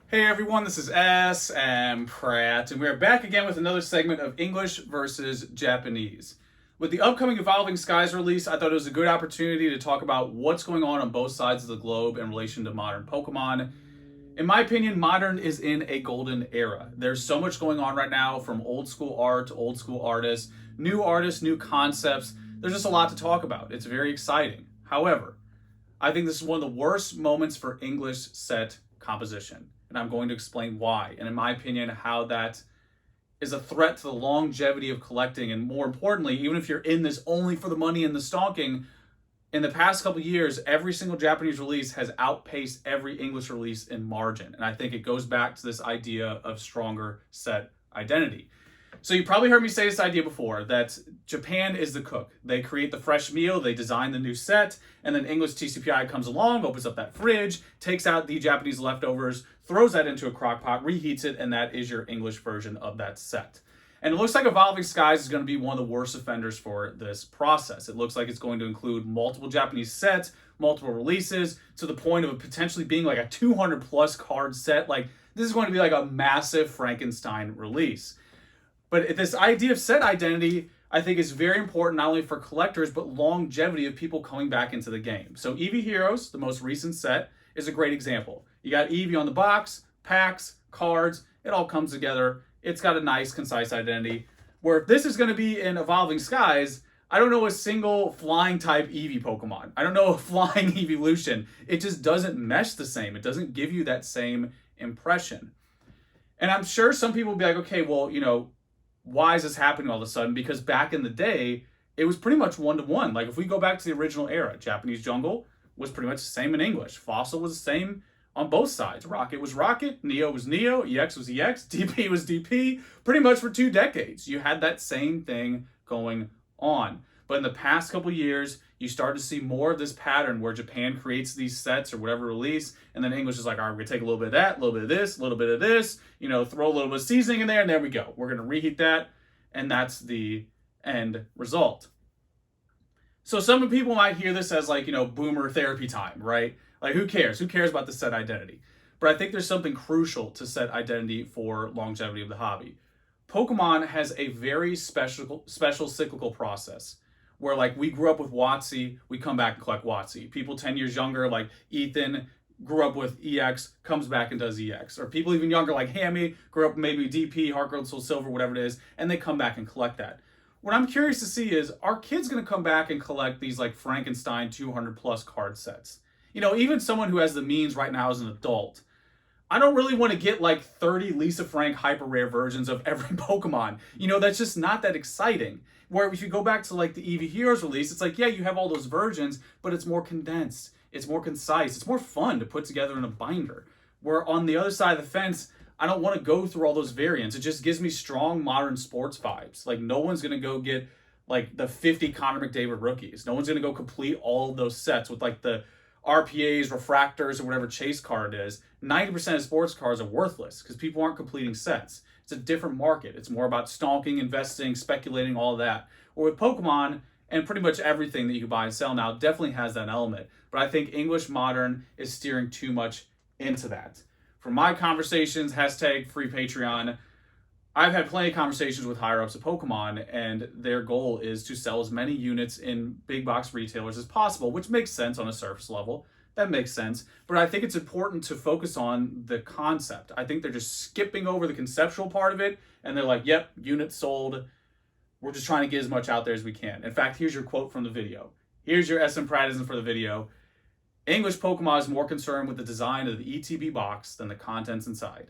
Hey everyone, this is smpratte, and we are back again with another segment of English versus Japanese. With the upcoming Evolving Skies release, I thought it was a good opportunity to talk about what's going on both sides of the globe in relation to modern Pokemon. In my opinion, modern is in a golden era. There's so much going on right now, from old school art to old school artists, new concepts. There's just a lot to talk about. It's very exciting. However, I think this is one of the worst moments for English set composition, and I'm going to explain why, and in my opinion, how that is a threat to the longevity of collecting, and more importantly, even if you're in this only for the money and the stalking, in the past couple of years, every single Japanese release has outpaced every English release in margin, and I think it goes back to this idea of stronger set identity. So you probably heard me say this idea before, that Japan is the cook. They create the fresh meal, they design the new set, and then English TCPI comes along, opens up that fridge, takes out the Japanese leftovers, throws that into a crock pot, reheats it, and that is your English version of that set. And it looks like Evolving Skies is going to be one of the worst offenders for this process. It looks like it's going to include multiple Japanese sets, multiple releases, to the point of it potentially being like a 200 plus card set. Like, this is going to be like a massive Frankenstein release. But this idea of set identity, I think, is very important not only for collectors, but longevity of people coming back into the game. So Eevee Heroes, the most recent set, is a great example. You got Eevee on the box, packs, cards, it all comes together. It's got a nice, concise identity. Where if this is going to be in Evolving Skies, I don't know a single flying type Eevee Pokemon. I don't know a flying evolution. It just doesn't mesh the same. It doesn't give you that same impression. And I'm sure some people will be like, okay, well, why is this happening all of a sudden? Because back in the day, it was pretty much one to one. Like, if we go back to the original era, Japanese Jungle was pretty much the same in English. Fossil was the same on both sides. Rocket was Rocket, Neo was Neo, EX was EX, DP was DP. Pretty much for 2 decades, you had that same thing going on. But in the past couple years, you start to see more of this pattern where Japan creates these sets or whatever release, and then English is like, all right, we're gonna take a little bit of that, a little bit of this, a little bit of this, throw a little bit of seasoning in there, and there we go. We're gonna reheat that, and that's the end result. So some people might hear this as like, boomer therapy time, right? Like, who cares? Who cares about the set identity? But I think there's something crucial to set identity for longevity of the hobby. Pokemon has a very special cyclical process where, like, we grew up with WotC, we come back and collect WotC. People 10 years younger, like Ethan, grew up with EX, comes back and does EX. Or people even younger, like Hammy, grew up maybe DP, Heart Gold, Soul Silver, whatever it is, and they come back and collect that. What I'm curious to see is, are kids going to come back and collect these like Frankenstein 200 plus card sets? Even someone who has the means right now as an adult, I don't really want to get like 30 Lisa Frank hyper rare versions of every Pokemon. That's just not that exciting. Where if you go back to like the Eevee Heroes release, it's like, yeah, you have all those versions, but it's more condensed, it's more concise, it's more fun to put together in a binder. Where on the other side of the fence, I don't want to go through all those variants. It just gives me strong modern sports vibes. Like, no one's going to go get like the 50 Connor McDavid rookies. No one's going to go complete all of those sets with like the RPAs, refractors, or whatever chase card is. 90% of sports cards are worthless because people aren't completing sets. It's a different market. It's more about stalking, investing, speculating, all of that. Or with Pokemon, and pretty much everything that you can buy and sell now definitely has that element. But I think English Modern is steering too much into that. From my conversations, hashtag free Patreon, I've had plenty of conversations with higher ups of Pokemon, and their goal is to sell as many units in big box retailers as possible, which makes sense on a surface level. That makes sense. But I think it's important to focus on the concept. I think they're just skipping over the conceptual part of it, and they're like, yep, units sold. We're just trying to get as much out there as we can. In fact, here's your quote from the video. Here's your smpratism for the video. English Pokemon is more concerned with the design of the ETB box than the contents inside.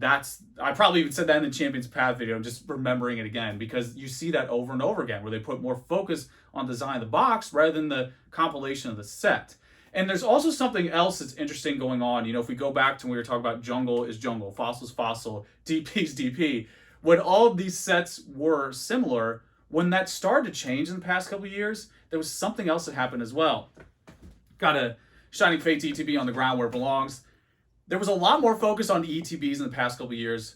I probably even said that in the Champions Path video, just remembering it again, because you see that over and over again, where they put more focus on design of the box rather than the compilation of the set. And there's also something else that's interesting going on. If we go back to when we were talking about jungle is jungle, fossil is fossil, DP is DP, when all of these sets were similar, when that started to change in the past couple of years, there was something else that happened as well. Got a Shining Fates ETB on the ground where it belongs. There was a lot more focus on ETBs in the past couple of years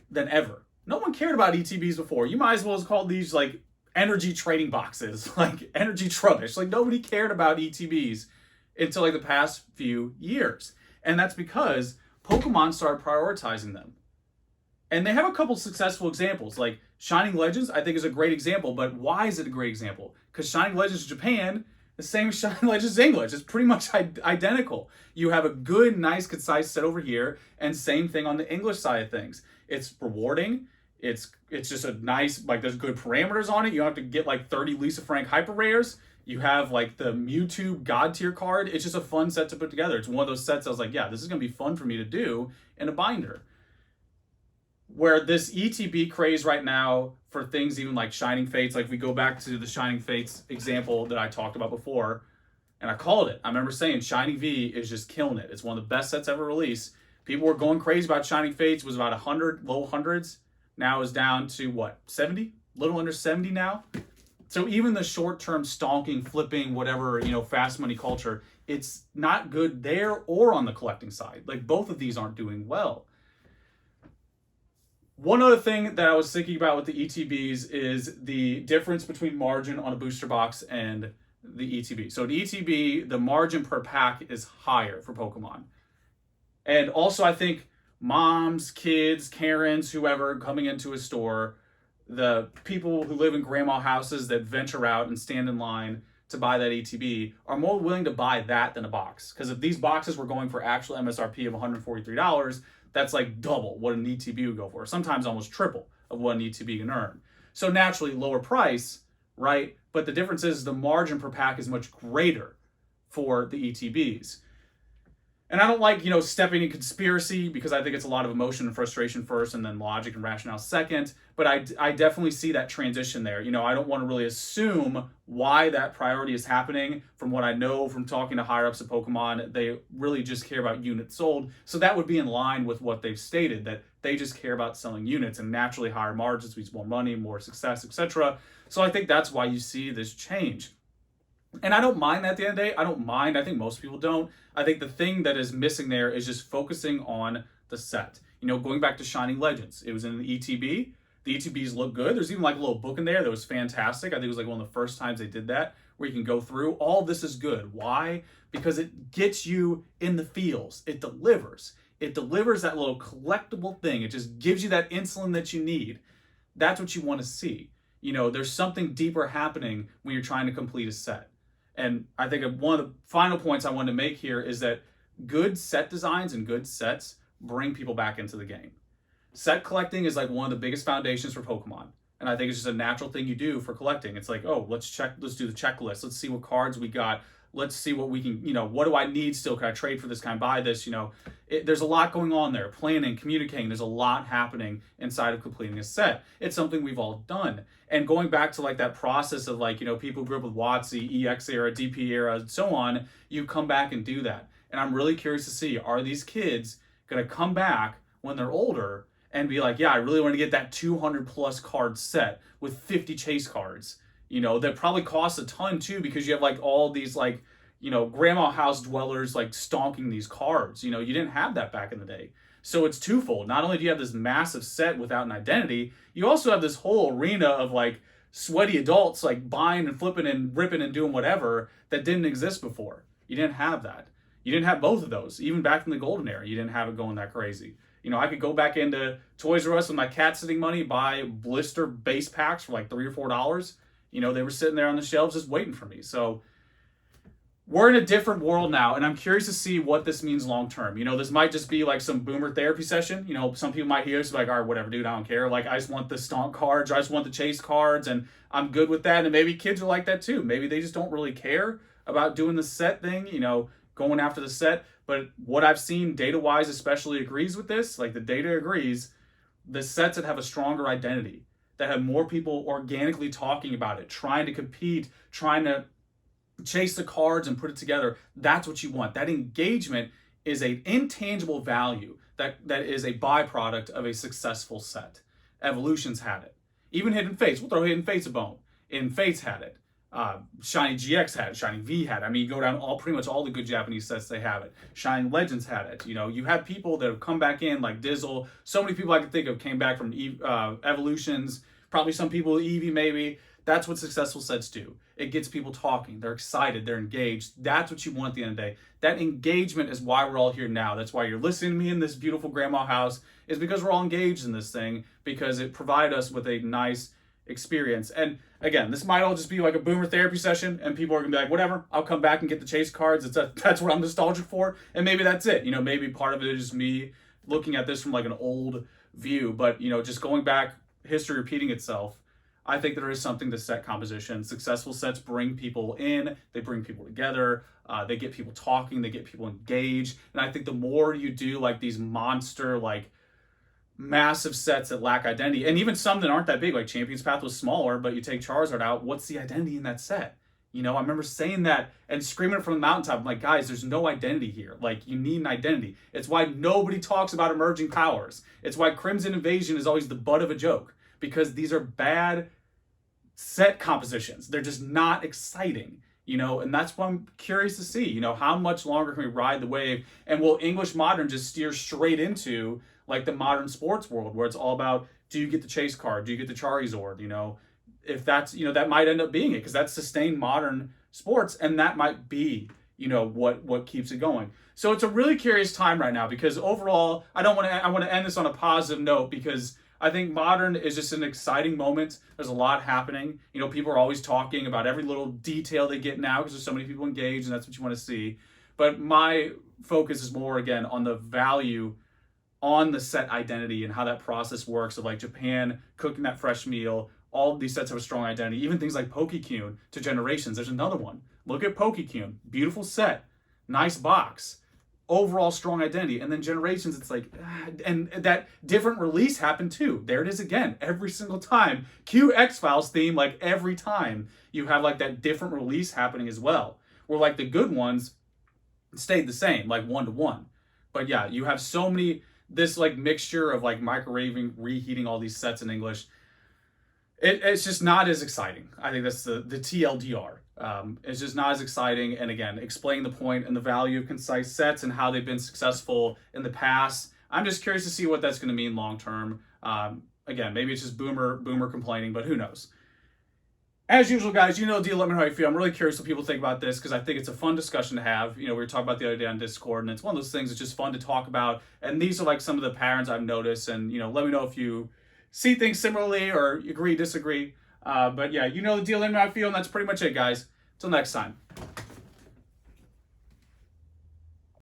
than ever. No one cared about ETBs before. You might as well have called these like energy trading boxes, like energy trubbish. Like, nobody cared about ETBs until like the past few years. And that's because Pokemon started prioritizing them. And they have a couple successful examples. Like Shining Legends, I think is a great example. But why is it a great example? Because Shining Legends Japan, the same as Shining Legends English. It's pretty much identical. You have a good, nice, concise set over here, and same thing on the English side of things. It's rewarding. It's just a nice, like, there's good parameters on it. You don't have to get like 30 Lisa Frank hyper rares. You have like the Mewtwo God tier card. It's just a fun set to put together. It's one of those sets I was like, yeah, this is gonna be fun for me to do in a binder. Where this ETB craze right now for things even like Shining Fates, like we go back to the Shining Fates example that I talked about before, and I called it. I remember saying Shining V is just killing it. It's one of the best sets ever released. People were going crazy about Shining Fates. It was about 100, low hundreds. Now is down to what, 70? Little under 70 now. So even the short-term stonking, flipping, whatever, fast money culture, it's not good there or on the collecting side. Like both of these aren't doing well. One other thing that I was thinking about with the ETBs is the difference between margin on a booster box and the ETB. So the ETB, the margin per pack is higher for Pokemon. And also I think moms, kids, Karens, whoever coming into a store, the people who live in grandma houses that venture out and stand in line to buy that ETB are more willing to buy that than a box. Because if these boxes were going for actual MSRP of $143, that's like double what an ETB would go for, sometimes almost triple of what an ETB can earn. So naturally, lower price, right? But the difference is the margin per pack is much greater for the ETBs. And I don't like, stepping in conspiracy because I think it's a lot of emotion and frustration first and then logic and rationale second. But I definitely see that transition there. I don't want to really assume why that priority is happening. From what I know from talking to higher ups at Pokemon, they really just care about units sold. So that would be in line with what they've stated, that they just care about selling units, and naturally higher margins means more money, more success, etc. So I think that's why you see this change. And I don't mind that at the end of the day. I don't mind. I think most people don't. I think the thing that is missing there is just focusing on the set. Going back to Shining Legends, it was in the ETB. The ETBs look good. There's even like a little book in there that was fantastic. I think it was like one of the first times they did that, where you can go through. All this is good. Why? Because it gets you in the feels. It delivers. It delivers that little collectible thing. It just gives you that insulin that you need. That's what you want to see. There's something deeper happening when you're trying to complete a set. And I think one of the final points I wanted to make here is that good set designs and good sets bring people back into the game. Set collecting is like one of the biggest foundations for Pokemon. And I think it's just a natural thing you do for collecting. It's like, oh, let's do the checklist. Let's see what cards we got. Let's see what we can, what do I need still? Can I trade for this? Can I buy this? There's a lot going on there. Planning, communicating, there's a lot happening inside of completing a set. It's something we've all done. And going back to like that process of like, people who grew up with WotC, EX era, DP era, and so on, you come back and do that. And I'm really curious to see, are these kids going to come back when they're older and be like, yeah, I really want to get that 200 plus card set with 50 chase cards. That probably costs a ton too, because you have like all these like, grandma house dwellers like stonking these cards. You didn't have that back in the day. So it's twofold. Not only do you have this massive set without an identity, you also have this whole arena of like sweaty adults like buying and flipping and ripping and doing whatever that didn't exist before. You didn't have that. You didn't have both of those. Even back in the golden era, you didn't have it going that crazy. I could go back into Toys R Us with my cat sitting money, buy blister base packs for like $3 or $4. They were sitting there on the shelves just waiting for me. So we're in a different world now, and I'm curious to see what this means long term. This might just be like some boomer therapy session. Some people might hear this like, all right, whatever, dude, I don't care. Like, I just want the stomp cards, I just want the chase cards, and I'm good with that. And maybe kids are like that too. Maybe they just don't really care about doing the set thing, going after the set. But what I've seen data-wise especially agrees with this. Like, the data agrees. The sets that have a stronger identity, that have more people organically talking about it, trying to compete, trying to chase the cards and put it together. That's what you want. That engagement is an intangible value that is a byproduct of a successful set. Evolution's had it. Even Hidden Fates. We'll throw Hidden Fates a bone. Hidden Fates had it. Shiny GX had it. Shiny V had it. I mean, you go down pretty much all the good Japanese sets, they have it. Shining Legends had it. You have people that have come back in like Dizzle. So many people I can think of came back from Evolutions. Probably some people Eevee maybe. That's what successful sets do. It gets people talking. They're excited. They're engaged. That's what you want at the end of the day. That engagement is why we're all here now. That's why you're listening to me in this beautiful grandma house, is because we're all engaged in this thing, because it provided us with a nice experience. And again, this might all just be like a boomer therapy session, and people are gonna be like, whatever, I'll come back and get the chase cards. That's what I'm nostalgic for, and maybe that's it. Maybe part of it is me looking at this from like an old view, but just going back, history repeating itself. I think there is something to set composition. Successful sets bring people in, they bring people together, they get people talking, they get people engaged. And I think the more you do like these monster, like massive sets that lack identity, and even some that aren't that big, like Champion's Path was smaller, but you take Charizard out, what's the identity in that set? I remember saying that and screaming it from the mountaintop. I'm like, guys, there's no identity here. Like, you need an identity. It's why nobody talks about emerging powers. It's why Crimson Invasion is always the butt of a joke, because these are bad set compositions. They're just not exciting, and that's what I'm curious to see. How much longer can we ride the wave? And will English Modern just steer straight into like the modern sports world, where it's all about, do you get the chase card? Do you get the Charizard? If that's, that might end up being it, because that's sustained modern sports, and that might be, what keeps it going. So it's a really curious time right now, because overall, I want to end this on a positive note, because I think modern is just an exciting moment. There's a lot happening. People are always talking about every little detail they get now, because there's so many people engaged, and that's what you want to see. But my focus is more, again, on the value on the set identity and how that process works, of like Japan cooking that fresh meal. All of these sets have a strong identity. Even things like Pokekyun to Generations. There's another one. Look at Pokekyun. Beautiful set. Nice box. Overall strong identity. And then Generations, it's like, and that different release happened too. There it is again. Every single time. Q X-Files theme, like every time you have like that different release happening as well. Where like the good ones stayed the same, like 1-to-1. But yeah, you have so many, this like mixture of like microwaving, reheating all these sets in English. It's just not as exciting. I think that's the TLDR. It's just not as exciting. And again, explain the point and the value of concise sets and how they've been successful in the past. I'm just curious to see what that's going to mean long term. Again, maybe it's just boomer complaining, but who knows? As usual, guys, the deal. Let me know how you feel. I'm really curious what people think about this, because I think it's a fun discussion to have. We were talking about the other day on Discord, and it's one of those things that's just fun to talk about. And these are like some of the patterns I've noticed. And, let me know if you see things similarly or agree, disagree. But yeah, the deal. Let me know how you feel. And that's pretty much it, guys. Till next time.